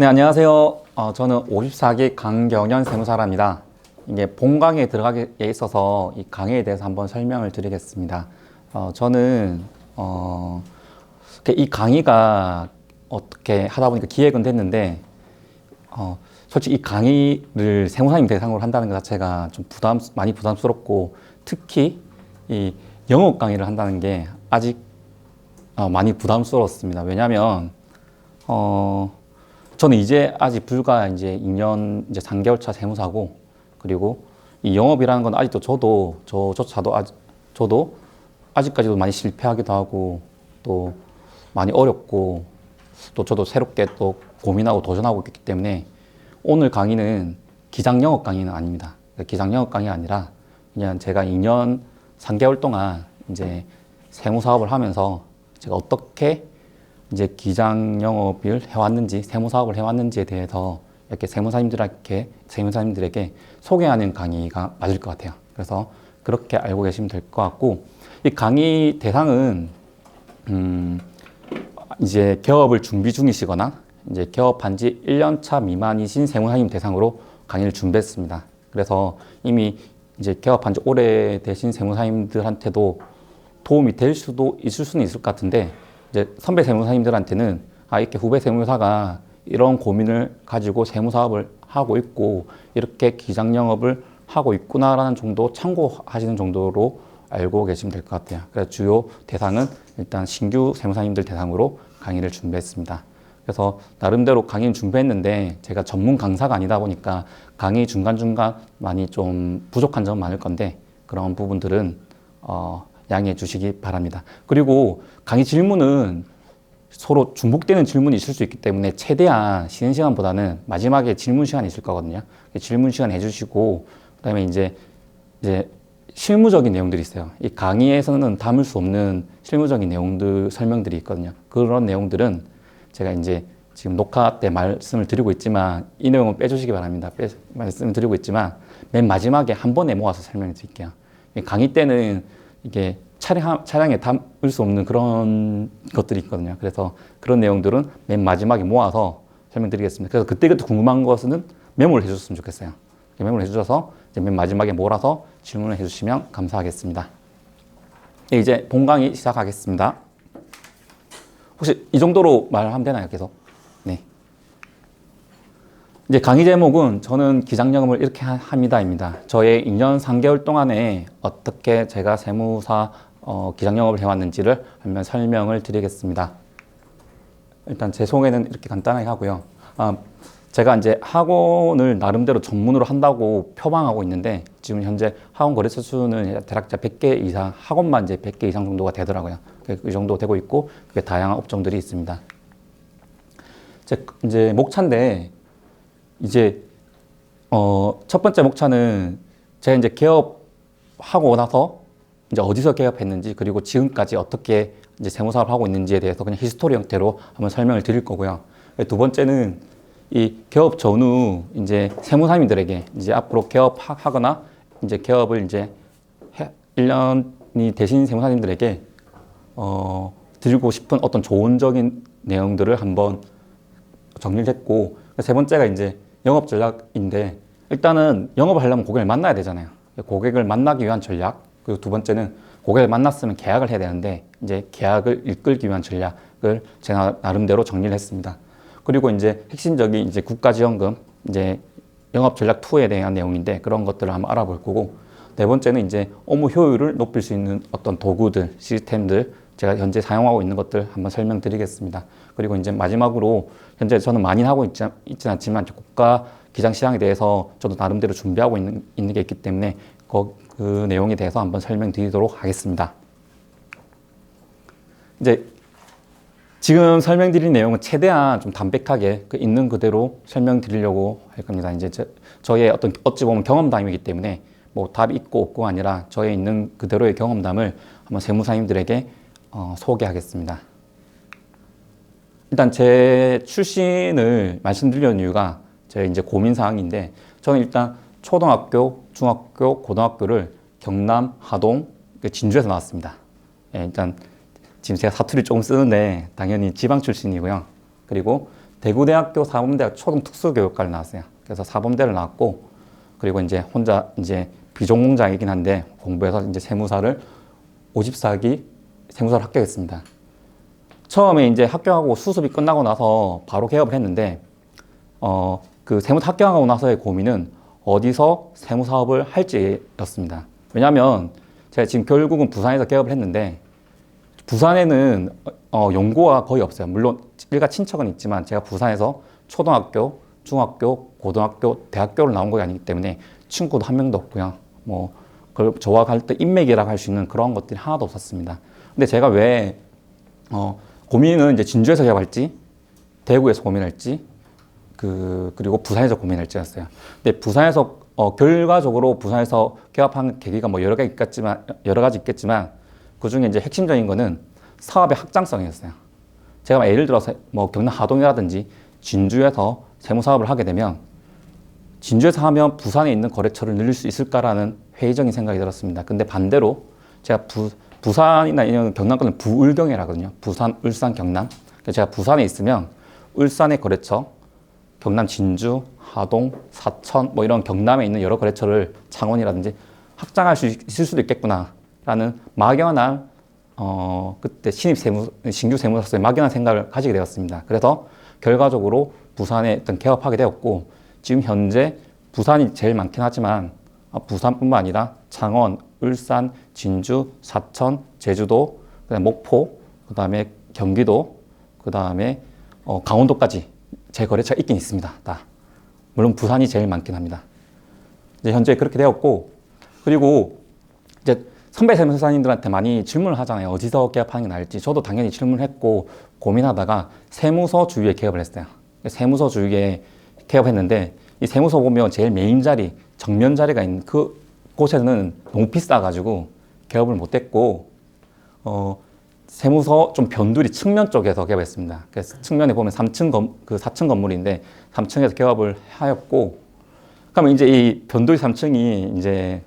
네, 안녕하세요. 저는 54기 강경현 세무사랍니다. 이게 본 강의에 들어가기에 있어서 이 강의에 대해서 한번 설명을 드리겠습니다. 저는 이 강의가 어떻게 하다 보니까 기획은 됐는데, 솔직히 이 강의를 세무사님 대상으로 한다는 것 자체가 좀 많이 부담스럽고, 특히 이 영업 강의를 한다는 게 아직 많이 부담스러웠습니다. 왜냐하면 저는 이제 아직 불과 이제 2년 이제 3개월 차 세무사고, 그리고 이 영업이라는 건 아직도 저도 아직까지도 많이 실패하기도 하고, 또 많이 어렵고, 또 저도 새롭게 또 고민하고 도전하고 있기 때문에 오늘 강의는 기장 영업 강의는 아닙니다. 기장 영업 강의가 아니라 그냥 제가 2년 3개월 동안 이제 세무 사업을 하면서 제가 어떻게 이제 기장 영업을 해왔는지, 세무 사업을 해왔는지에 대해서 이렇게 세무사님들에게 소개하는 강의가 맞을 것 같아요. 그래서 그렇게 알고 계시면 될 것 같고, 이 강의 대상은 이제 개업을 준비 중이시거나 이제 개업한 지 1년 차 미만이신 세무사님 대상으로 강의를 준비했습니다. 그래서 이미 이제 개업한 지 오래되신 세무사님들한테도 도움이 될 수도 있을 수는 있을 것 같은데, 이제 선배 세무사님들한테는 이렇게 후배 세무사가 이런 고민을 가지고 세무 사업을 하고 있고 이렇게 기장 영업을 하고 있구나라는 정도 참고하시는 정도로 알고 계시면 될 것 같아요. 그래서 주요 대상은 일단 신규 세무사님들 대상으로 강의를 준비했습니다. 그래서 나름대로 강의는 준비했는데 제가 전문 강사가 아니다 보니까 강의 중간중간 많이 좀 부족한 점은 많을 건데, 그런 부분들은 양해해 주시기 바랍니다. 그리고 강의 질문은 서로 중복되는 질문이 있을 수 있기 때문에 최대한 쉬는 시간보다는 마지막에 질문 시간이 있을 거거든요. 질문 시간 해주시고, 그다음에 이제 실무적인 내용들이 있어요. 이 강의에서는 담을 수 없는 실무적인 내용들, 설명들이 있거든요. 그런 내용들은 제가 이제 지금 녹화 때 말씀을 드리고 있지만 이 내용은 빼주시기 바랍니다. 말씀을 드리고 있지만 맨 마지막에 한 번에 모아서 설명해 드릴게요. 강의 때는 이게 차량에 담을 수 없는 그런 것들이 있거든요. 그래서 그런 내용들은 맨 마지막에 모아서 설명드리겠습니다. 그래서 그때그때 궁금한 것은 메모를 해주셨으면 좋겠어요. 메모를 해주셔서 이제 맨 마지막에 몰아서 질문을 해주시면 감사하겠습니다. 이제 본 강의 시작하겠습니다. 혹시 이 정도로 말하면 되나요? 계속? 네. 이제 강의 제목은 저는 기장영업을 이렇게 합니다입니다. 저의 2년 3개월 동안에 어떻게 제가 세무사 기장영업을 해왔는지를 한번 설명을 드리겠습니다. 일단 제 소개는 이렇게 간단하게 하고요. 제가 이제 학원을 나름대로 전문으로 한다고 표방하고 있는데, 지금 현재 학원 거래소 수는 대략 100개 이상, 학원만 이제 100개 이상 정도가 되더라고요. 이 정도 되고 있고, 그게 다양한 업종들이 있습니다. 이제 목차인데, 이제 첫 번째 목차는 제가 이제 개업하고 나서 이제 어디서 개업했는지, 그리고 지금까지 어떻게 이제 세무사업을 하고 있는지에 대해서 그냥 히스토리 형태로 한번 설명을 드릴 거고요. 두 번째는 이 개업 전후 이제 세무사님들에게 이제 앞으로 개업하거나 이제 개업을 이제 1년이 되신 세무사님들에게 드리고 싶은 어떤 조언적인 내용들을 한번 정리를 했고, 세 번째가 이제 영업 전략인데, 일단은 영업을 하려면 고객을 만나야 되잖아요. 고객을 만나기 위한 전략. 그리고 두 번째는 고객을 만났으면 계약을 해야 되는데, 이제 계약을 이끌기 위한 전략을 제가 나름대로 정리를 했습니다. 그리고 이제 핵심적인 이제 국가지원금, 이제 영업 전략 2에 대한 내용인데, 그런 것들을 한번 알아볼 거고, 네 번째는 이제 업무 효율을 높일 수 있는 어떤 도구들, 시스템들, 제가 현재 사용하고 있는 것들 한번 설명드리겠습니다. 그리고 이제 마지막으로 현재 저는 많이 하고 있지는 않지만 국가 기장 시장에 대해서 저도 나름대로 준비하고 있는 게 있기 때문에 그 내용에 대해서 한번 설명드리도록 하겠습니다. 이제 지금 설명드릴 내용은 최대한 좀 담백하게 있는 그대로 설명드리려고 할 겁니다. 이제 저의 어찌 보면 경험담이기 때문에 뭐 답이 있고 없고가 아니라 저의 있는 그대로의 경험담을 한번 세무사님들에게 소개하겠습니다. 일단 제 출신을 말씀드리려는 이유가 제 이제 고민사항인데, 저는 일단 초등학교, 중학교, 고등학교를 경남, 하동, 진주에서 나왔습니다. 예, 일단 지금 제가 사투리 조금 쓰는데 당연히 지방 출신이고요. 그리고 대구대학교 사범대학 초등특수교육과를 나왔어요. 그래서 사범대를 나왔고, 그리고 이제 혼자 이제 비전공자이긴 한데 공부해서 이제 세무사를 54기 세무사를 합격했습니다. 처음에 이제 합격하고 수습이 끝나고 나서 바로 개업을 했는데, 그 세무사 합격하고 나서의 고민은 어디서 세무사업을 할지였습니다. 왜냐하면 제가 지금 결국은 부산에서 개업을 했는데, 부산에는 연고가 거의 없어요. 물론 일가 친척은 있지만 제가 부산에서 초등학교, 중학교, 고등학교, 대학교를 나온 게 아니기 때문에 친구도 한 명도 없고요. 뭐 저와 갈 때 인맥이라고 할 수 있는 그런 것들이 하나도 없었습니다. 근데 제가 왜 고민은 이제 진주에서 개업할지, 대구에서 고민할지, 그리고 부산에서 고민할지였어요. 근데 부산에서 결과적으로 부산에서 개업한 계기가 뭐 여러 가지 있겠지만 그 중에 이제 핵심적인 거는 사업의 확장성이었어요. 제가 예를 들어서 뭐 경남 하동이라든지 진주에서 세무사업을 하게 되면 진주에서 하면 부산에 있는 거래처를 늘릴 수 있을까라는 회의적인 생각이 들었습니다. 근데 반대로 제가 부산이나 이런 경남권은 부울경이라거든요. 부산, 울산, 경남. 그래서 제가 부산에 있으면 울산의 거래처, 경남 진주, 하동, 사천 뭐 이런 경남에 있는 여러 거래처를 창원이라든지 확장할 수 있을 수도 있겠구나라는 막연한 그때 신규 세무사로서의 막연한 생각을 가지게 되었습니다. 그래서 결과적으로 부산에 일단 개업하게 되었고, 지금 현재 부산이 제일 많긴 하지만 부산뿐만 아니라 창원, 울산, 진주, 사천, 제주도, 그다음에 목포, 그다음에 경기도, 그다음에 강원도까지 제 거래처가 있긴 있습니다. 다. 물론 부산이 제일 많긴 합니다. 이제 현재 그렇게 되었고, 그리고 이제 선배 세무사님들한테 많이 질문을 하잖아요. 어디서 개업하는 게 나을지. 저도 당연히 질문했고 고민하다가 세무서 주위에 개업을 했어요. 세무서 주위에 개업했는데, 이 세무서 보면 제일 메인 자리, 정면 자리가 있는 그 곳에는 너무 비싸가지고 개업을 못했고, 세무서 좀 변두리 측면 쪽에서 개업했습니다. 그래서 측면에 보면 4층 건물인데 3층에서 개업을 하였고, 그러면 이제 이 변두리 3층이 이제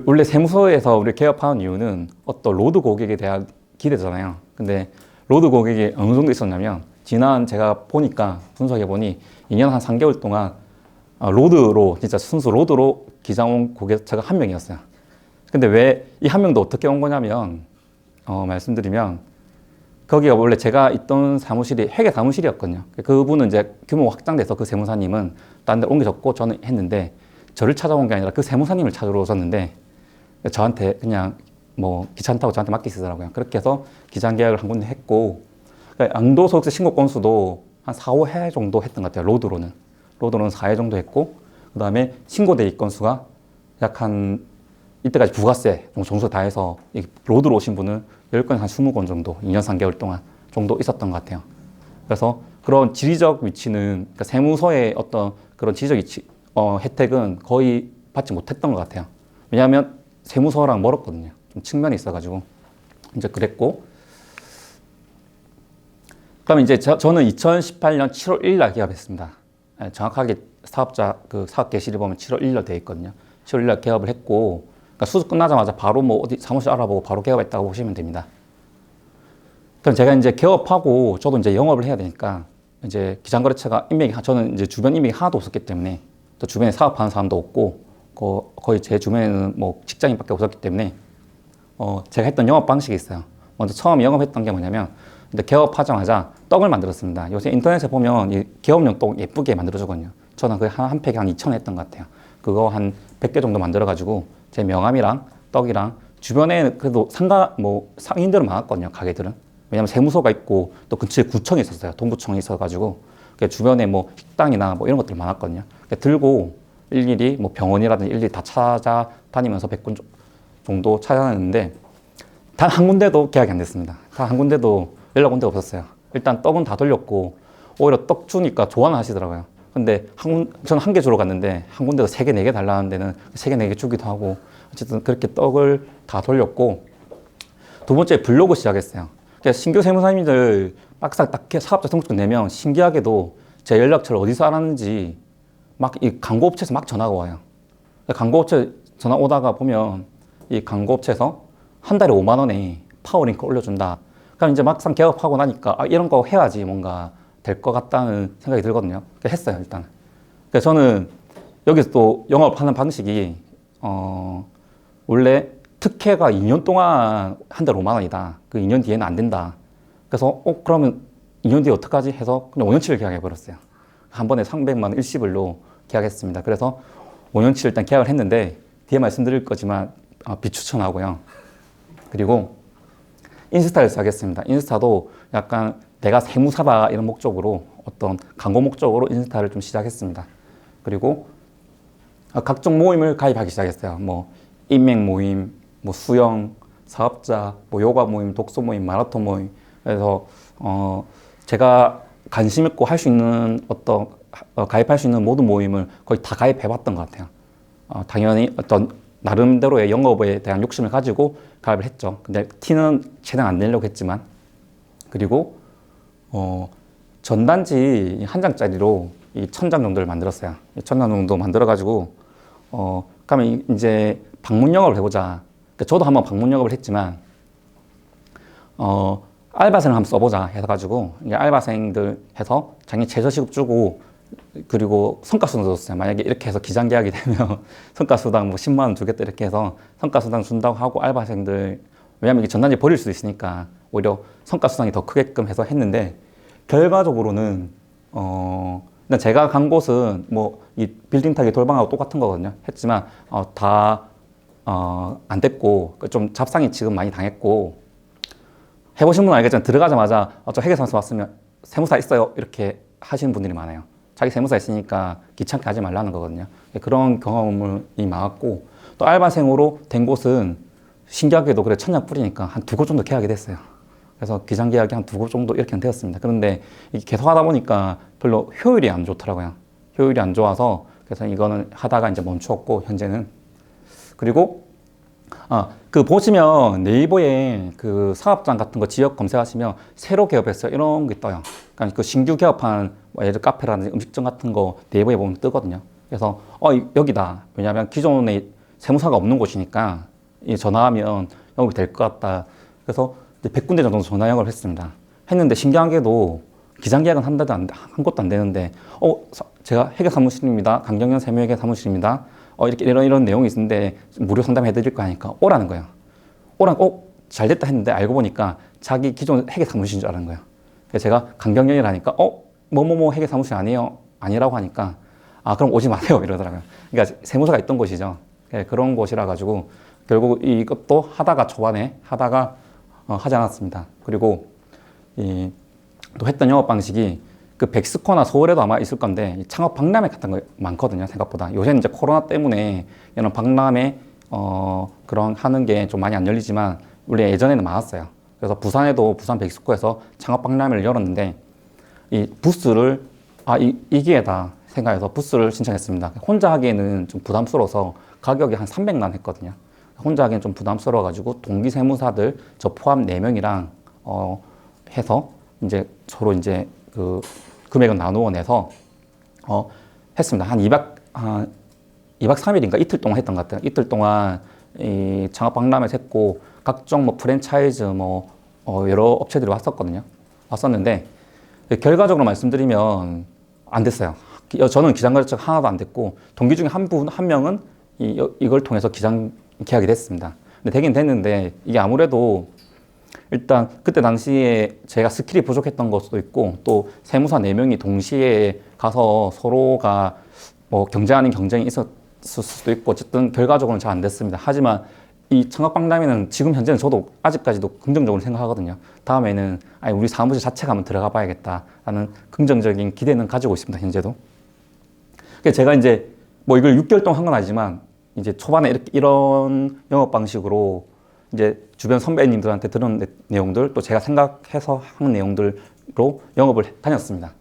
원래 세무서에서 우리 개업하는 이유는 어떤 로드 고객에 대한 기대잖아요. 근데 로드 고객이 어느 정도 있었냐면, 지난 제가 보니까 분석해 보니 2년 한 3개월 동안 로드로, 진짜 순수 로드로 기장 온 고객차가 한 명이었어요. 근데 왜 이 한 명도 어떻게 온 거냐면, 말씀드리면, 거기가 원래 제가 있던 사무실이 회계 사무실이었거든요. 그분은 이제 규모가 확장돼서 그 세무사님은 다른 데 옮겨졌고 저는 했는데, 저를 찾아온 게 아니라 그 세무사님을 찾으러 오셨는데, 저한테 그냥 뭐 귀찮다고 저한테 맡기시더라고요. 그렇게 해서 기장 계약을 한 군데 했고, 그러니까 양도소득세 신고 건수도 한 4, 5회 정도 했던 것 같아요. 로드로는 4회 정도 했고, 그 다음에 신고 대입 건수가 약 한, 이때까지 부가세 종수 다 해서 로드로 오신 분은 10건 한 20건 정도 2년 3개월 동안 정도 있었던 것 같아요. 그래서 그런 지리적 위치는, 그러니까 세무서의 어떤 그런 지리적 위치, 혜택은 거의 받지 못했던 것 같아요. 왜냐하면 세무서랑 멀었거든요. 좀 측면이 있어가지고 이제 그랬고, 그럼 이제 저는 2018년 7월 1일 날 개업했습니다. 정확하게 사업 개시를 보면 7월 1일 날 되어 있거든요. 7월 1일 날 개업을 했고, 그러니까 수습 끝나자마자 바로 뭐 어디 사무실 알아보고 바로 개업했다고 보시면 됩니다. 그럼 제가 이제 개업하고 저도 이제 영업을 해야 되니까, 이제 기장거래처가 저는 이제 주변 인맥이 하나도 없었기 때문에, 또 주변에 사업하는 사람도 없고, 거의 제 주변에는 뭐 직장인밖에 없었기 때문에, 제가 했던 영업 방식이 있어요. 먼저 처음 영업했던 게 뭐냐면, 근데 개업하자마자 떡을 만들었습니다. 요새 인터넷에 보면 이 개업용 떡 예쁘게 만들어주거든요. 저는 그 한 팩에 한 2,000원 했던 것 같아요. 그거 한 100개 정도 만들어가지고 제 명함이랑 떡이랑, 주변에 그래도 상인들은 많았거든요. 가게들은. 왜냐면 세무서가 있고 또 근처에 구청이 있었어요. 동구청이 있어가지고 주변에 뭐 식당이나 뭐 이런 것들이 많았거든요. 들고 일일이 뭐 병원이라든지 일일이 다 찾아다니면서 100군 정도 찾아냈는데, 단 한 군데도 계약이 안 됐습니다. 단 한 군데도 연락 온 데가 없었어요. 일단 떡은 다 돌렸고, 오히려 떡 주니까 좋아는 하시더라고요. 근데 저는 한 개 주러 갔는데 한 군데서 3개, 4개 달라는 데는 3개, 4개 주기도 하고, 어쨌든 그렇게 떡을 다 돌렸고, 두 번째 블로그 시작했어요. 그러니까 신규 세무사님들 막상 딱 사업자 등록증 내면 신기하게도 제 연락처를 어디서 알았는지 막 이 광고업체에서 막 전화가 와요. 광고업체 전화 오다가 보면 이 광고업체에서 한 달에 5만 원에 파워링크 올려준다. 그럼 이제 막상 개업하고 나니까 이런 거 해야지 뭔가 될 것 같다는 생각이 들거든요. 그래서 했어요, 일단. 그래서 저는 여기서 또 영업하는 방식이 원래 특혜가 2년 동안 한 달 5만 원이다. 그 2년 뒤에는 안 된다. 그래서 그러면 2년 뒤에 어떡하지 해서 그냥 5년치를 계약해 버렸어요. 한 번에 300만 원 일시불로 계약했습니다. 그래서 5년치 일단 계약을 했는데 뒤에 말씀드릴 거지만 비추천하고요. 그리고 인스타를 시작했습니다. 인스타도 약간 내가 세무사다 이런 목적으로 어떤 광고 목적으로 인스타를 좀 시작했습니다. 그리고 각종 모임을 가입하기 시작했어요. 뭐 인맥 모임, 뭐 수영, 사업자, 뭐 요가 모임, 독서 모임, 마라톤 모임. 그래서 제가 관심 있고 할 수 있는 어떤 가입할 수 있는 모든 모임을 거의 다 가입해봤던 것 같아요. 당연히 어떤 나름대로의 영업에 대한 욕심을 가지고 가입을 했죠. 근데 티는 최대한 안 내려고 했지만. 그리고 전단지 한 장짜리로 이 1000장 정도를 만들었어요. 1000장 정도 만들어가지고 그러면 이제 방문 영업을 해보자. 그러니까 저도 한번 방문 영업을 했지만 알바생을 한번 써보자 해가지고 이제 알바생들 해서 자기 최저시급 주고 그리고 성과수당 줬어요. 만약에 이렇게 해서 기장계약이 되면 성과수당 뭐 10만 원 주겠다 이렇게 해서 성과수당 준다고 하고 알바생들 왜냐면 이게 전단지 버릴 수 있으니까 오히려 성과수당이 더 크게끔 해서 했는데 결과적으로는 일단 제가 간 곳은 뭐 이 빌딩 타기 돌방하고 똑같은 거거든요. 했지만 다 안 됐고 좀 잡상이 지금 많이 당했고 해보신 분은 알겠지만 들어가자마자 저 회계사무소 왔으면 세무사 있어요 이렇게 하시는 분들이 많아요. 자기 세무사 있으니까 귀찮게 하지 말라는 거거든요. 그런 경험이 많았고 또 알바생으로 된 곳은 신기하게도 그래 천냥 뿌리니까 한 2곳 정도 계약이 됐어요. 그래서 기장 계약이 한 2곳 정도 이렇게 되었습니다. 그런데 계속 하다 보니까 별로 효율이 안 좋더라고요. 효율이 안 좋아서 그래서 이거는 하다가 이제 멈추었고 현재는. 그리고 그 보시면 네이버에 그 사업장 같은 거 지역 검색하시면 새로 개업했어요 이런 게 떠요. 그러니까 그 신규 개업한 예를 들어 카페라든지 음식점 같은 거 네이버에 보면 뜨거든요. 그래서 여기다. 왜냐하면 기존에 세무사가 없는 곳이니까 전화하면 영업이 될 것 같다. 그래서 100군데 정도 전화 영업을 했습니다. 했는데 신기한 게도 기장계약은 한 것도 안 되는데 제가 회계사무실입니다. 강경현 세무회계 사무실입니다. 이렇게 이런 내용이 있는데 무료 상담해 드릴 거 하니까 오라는 거예요. 잘 됐다 했는데 알고 보니까 자기 기존 회계사무실인 줄 아는 거예요. 그래서 제가 강경현이라니까 뭐뭐뭐 회계사무실 아니에요. 아니라고 하니까 그럼 오지 마세요 이러더라고요. 그러니까 세무사가 있던 곳이죠. 그런 곳이라 가지고 결국 이것도 초반에 하다가 하지 않았습니다. 그리고 또 했던 영업 방식이 그 백스코나 서울에도 아마 있을 건데 창업 박람회 같은 거 많거든요. 생각보다 요새는 이제 코로나 때문에 이런 박람회 그런 하는 게 좀 많이 안 열리지만 원래 예전에는 많았어요. 그래서 부산에도 부산 백스코에서 창업 박람회를 열었는데 이 부스를 이 기회다 생각해서 부스를 신청했습니다. 혼자 하기에는 좀 부담스러워서 가격이 한 300만 했거든요. 혼자 하기엔 좀 부담스러워가지고 동기 세무사들 저 포함 4명이랑 해서 이제 서로 이제 그 금액을 나누어 내서 했습니다. 한 2박 3일인가 이틀 동안 했던 것 같아요. 이틀 동안 이 창업 박람회 했고 각종 뭐 프랜차이즈 여러 업체들이 왔었는데 결과적으로 말씀드리면 안 됐어요. 저는 기장거래처가 하나도 안 됐고 동기 중에 한 명은 이걸 통해서 기장 계약이 됐습니다. 근데 되긴 됐는데 이게 아무래도 일단 그때 당시에 제가 스킬이 부족했던 것도 있고 또 세무사 4명이 동시에 가서 서로가 뭐 경쟁 아닌 경쟁이 있었을 수도 있고 어쨌든 결과적으로는 잘 안 됐습니다. 하지만 이 청학박람회는 지금 현재는 저도 아직까지도 긍정적으로 생각하거든요. 다음에는 우리 사무실 자체가 한번 들어가 봐야겠다라는 긍정적인 기대는 가지고 있습니다. 현재도. 그래서 제가 이제 뭐 이걸 6개월 동안 한 건 아니지만 이제 초반에 이런 영업 방식으로 이제 주변 선배님들한테 들은 내용들 또 제가 생각해서 한 내용들로 영업을 다녔습니다.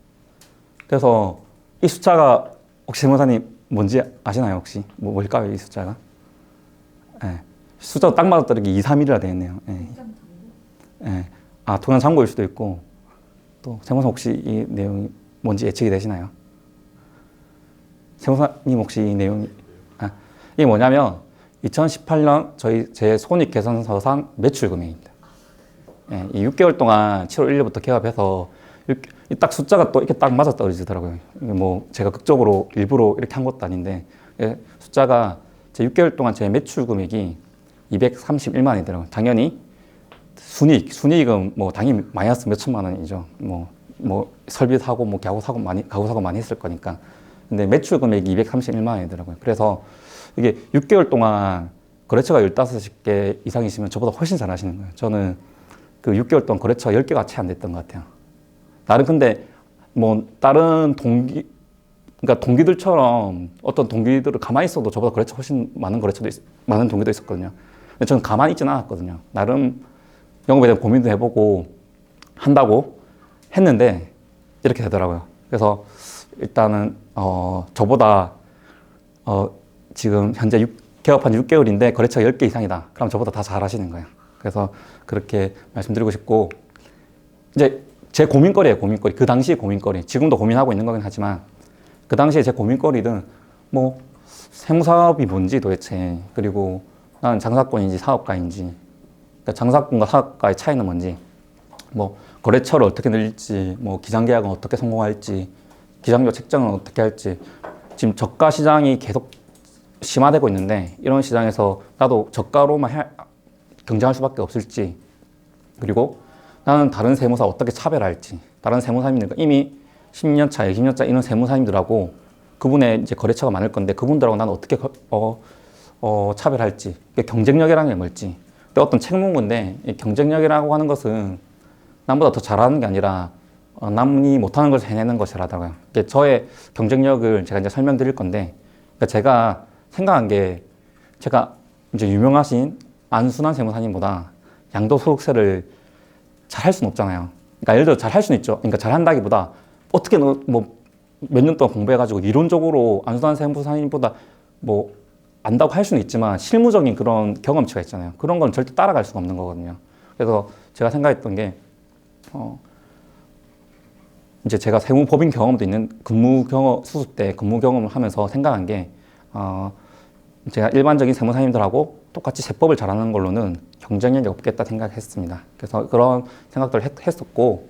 그래서 이 숫자가 혹시 세무사님 뭔지 아시나요? 혹시 뭘까요? 이 숫자가? 네. 숫자도 딱 맞았더니 2, 3일이라 되어 있네요. 네. 네. 동양 잔고일 수도 있고 또 세무사 혹시 이 내용이 뭔지 예측이 되시나요? 세무사님 혹시 이 내용이 이게 뭐냐면 2018년 제 손익계산서상 매출 금액입니다. 예, 이 6개월 동안 7월 1일부터 개업해서 딱 숫자가 또 이렇게 딱 맞아 떨어지더라고요. 이게 뭐 제가 극적으로 일부러 이렇게 한 것도 아닌데 예, 숫자가 제 6개월 동안 제 매출 금액이 231만 원이더라고요. 당연히 순이익은 뭐 당연히 마이너스 몇 천만 원이죠. 뭐 설비 사고 뭐 가구 사고 많이 했을 거니까. 근데 매출 금액이 231만 원이더라고요. 그래서 이게 6개월 동안 거래처가 15개 이상이시면 저보다 훨씬 잘 하시는 거예요. 저는 그 6개월 동안 거래처가 10개가 채 안 됐던 것 같아요. 나름 근데 뭐 다른 그러니까 동기들처럼 어떤 동기들을 가만히 있어도 저보다 거래처 훨씬 많은 많은 동기도 있었거든요. 근데 저는 가만히 있지는 않았거든요. 나름 영업에 대한 고민도 해보고 한다고 했는데 이렇게 되더라고요. 그래서 일단은 저보다 지금 현재 개업한 지 6개월인데 거래처가 10개 이상이다. 그럼 저보다 다 잘하시는 거예요. 그래서 그렇게 말씀드리고 싶고 이제 제 고민거리예요. 고민거리. 그 당시의 고민거리. 지금도 고민하고 있는 거긴 하지만 그 당시에 제 고민거리는 뭐 세무사업이 뭔지 도대체, 그리고 나는 장사꾼인지 사업가인지, 그러니까 장사꾼과 사업가의 차이는 뭔지, 뭐 거래처를 어떻게 늘릴지, 뭐 기장계약은 어떻게 성공할지, 기장료 책정은 어떻게 할지. 지금 저가 시장이 계속 심화되고 있는데 이런 시장에서 나도 저가로만 경쟁할 수밖에 없을지, 그리고 나는 다른 세무사 어떻게 차별할지, 다른 세무사님들과 이미 10년 차, 20년 차 이런 세무사님들하고 그분의 이제 거래처가 많을 건데 그분들하고 나는 어떻게 차별할지, 경쟁력이라는 게 뭘지. 근데 어떤 책문건데 이 경쟁력이라고 하는 것은 남보다 더 잘하는 게 아니라 남이 못하는 걸 해내는 것이라더라고요. 저의 경쟁력을 제가 이제 설명드릴 건데, 그러니까 제가 생각한 게 제가 이제 유명하신 안순환 세무사님보다 양도소득세를 잘 할 수는 없잖아요. 그러니까 예를 들어 잘 할 수는 있죠. 그러니까 잘 한다기보다 어떻게 뭐 몇 년 동안 공부해가지고 이론적으로 안순환 세무사님보다 뭐 안다고 할 수는 있지만 실무적인 그런 경험치가 있잖아요. 그런 건 절대 따라갈 수가 없는 거거든요. 그래서 제가 생각했던 게 이제 제가 세무법인 경험도 있는 수습 때 근무 경험을 하면서 생각한 게 제가 일반적인 세무사님들하고 똑같이 세법을 잘하는 걸로는 경쟁력이 없겠다 생각했습니다. 그래서 그런 생각들을 했었고,